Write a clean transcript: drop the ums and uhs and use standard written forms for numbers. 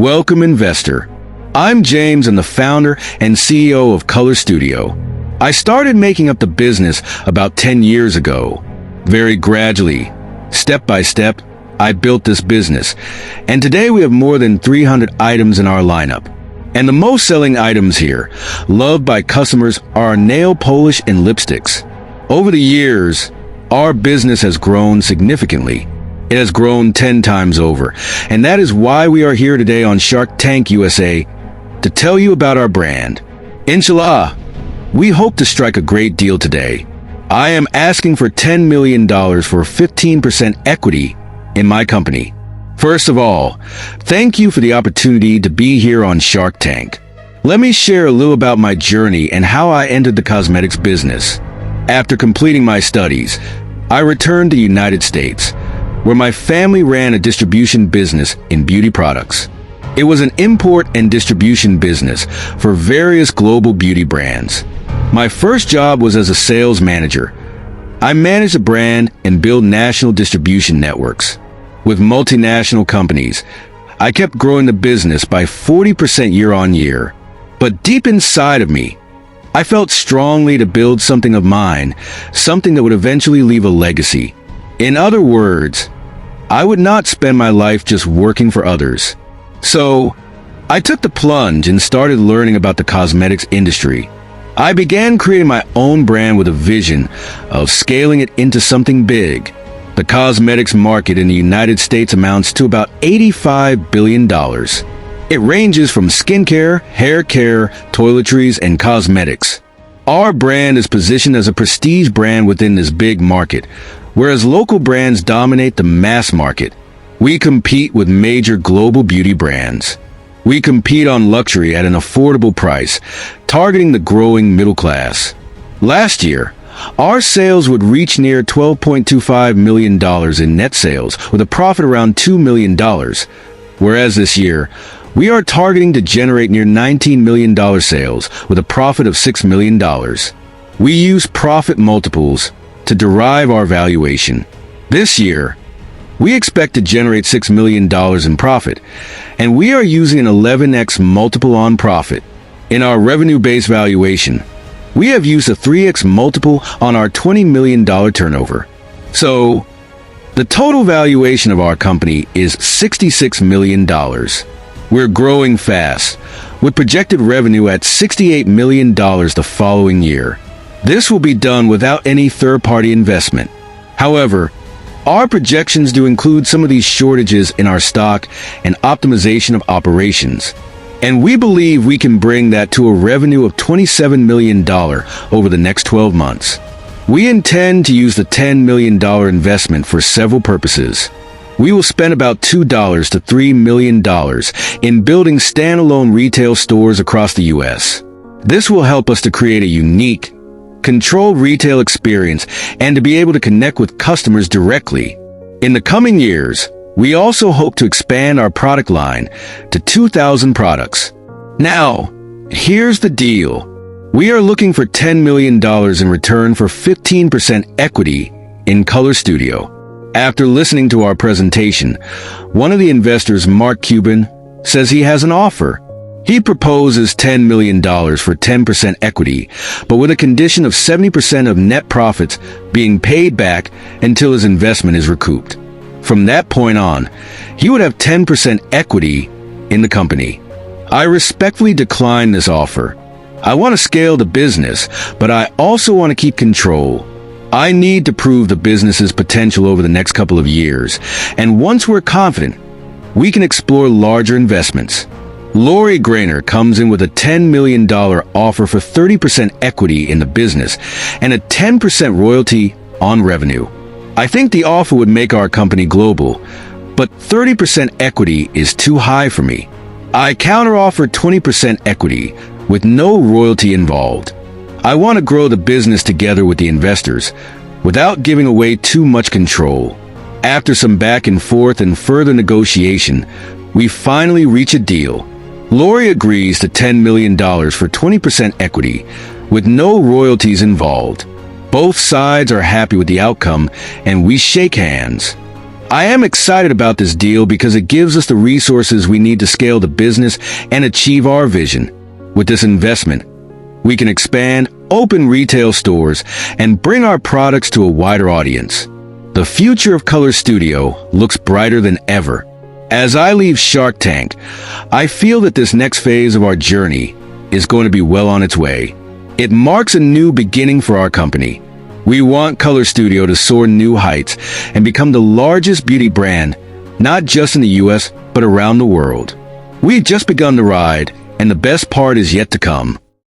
Welcome, investor. I'm James and the founder and CEO of Color Studio. I started making up the business about 10 years ago. Very gradually, step by step, I built this business. And today we have more than 300 items in our lineup. And the most selling items here, loved by customers, are our nail polish and lipsticks. Over the years, our business has grown significantly. It has grown 10 times over. And that is why we are here today on Shark Tank USA to tell you about our brand. Inshallah, we hope to strike a great deal today. I am asking for $10 million for 15% equity in my company. First of all, thank you for the opportunity to be here on Shark Tank. Let me share a little about my journey and how I entered the cosmetics business. After completing my studies, I returned to the United States, where my family ran a distribution business in beauty products. It was an import and distribution business for various global beauty brands. My first job was as a sales manager. I managed a brand and built national distribution networks. With multinational companies, I kept growing the business by 40% year on year. But deep inside of me, I felt strongly to build something of mine, something that would eventually leave a legacy. In other words, I would not spend my life just working for others. So, I took the plunge and started learning about the cosmetics industry. I began creating my own brand with a vision of scaling it into something big. The cosmetics market in the United States amounts to about $85 billion. It ranges from skincare, hair care, toiletries, and cosmetics. Our brand is positioned as a prestige brand within this big market, whereas local brands dominate the mass market. We compete with major global beauty brands. We compete on luxury at an affordable price, targeting the growing middle class. Last year, our sales would reach near $12.25 million in net sales, with a profit around $2 million. Whereas this year, we are targeting to generate near $19 million sales, with a profit of $6 million. We use profit multiples to derive our valuation. This year, we expect to generate $6 million in profit, and we are using an 11x multiple on profit. In our revenue-based valuation, we have used a 3x multiple on our $20 million turnover. So, the total valuation of our company is $66 million. We're growing fast, with projected revenue at $68 million the following year. This will be done without any third-party investment. However, our projections do include some of these shortages in our stock and optimization of operations. And we believe we can bring that to a revenue of $27 million over the next 12 months. We intend to use the $10 million investment for several purposes. We will spend about $2 to $3 million in building standalone retail stores across the U.S. This will help us to create a unique, controlled retail experience and to be able to connect with customers directly. In the coming years, we also hope to expand our product line to 2,000 products. Now, here's the deal. We are looking for $10 million in return for 15% equity in Color Studio. After listening to our presentation, one of the investors, Mark Cuban, says he has an offer. He proposes $10 million for 10% equity, but with a condition of 70% of net profits being paid back until his investment is recouped. From that point on, he would have 10% equity in the company. I respectfully decline this offer. I want to scale the business, but I also want to keep control. I need to prove the business's potential over the next couple of years, and once we're confident, we can explore larger investments. Lori Greiner comes in with a $10 million offer for 30% equity in the business and a 10% royalty on revenue. I think the offer would make our company global, but 30% equity is too high for me. I counteroffer 20% equity with no royalty involved. I want to grow the business together with the investors without giving away too much control. After some back and forth and further negotiation, we finally reach a deal. Lori agrees to $10 million for 20% equity with no royalties involved. Both sides are happy with the outcome, and we shake hands. I am excited about this deal because it gives us the resources we need to scale the business and achieve our vision. With this investment, we can expand, open retail stores, and bring our products to a wider audience. The future of Color Studio looks brighter than ever. As I leave Shark Tank, I feel that this next phase of our journey is going to be well on its way. It marks a new beginning for our company. We want Color Studio to soar new heights and become the largest beauty brand, not just in the US, but around the world. We've just begun the ride, and the best part is yet to come.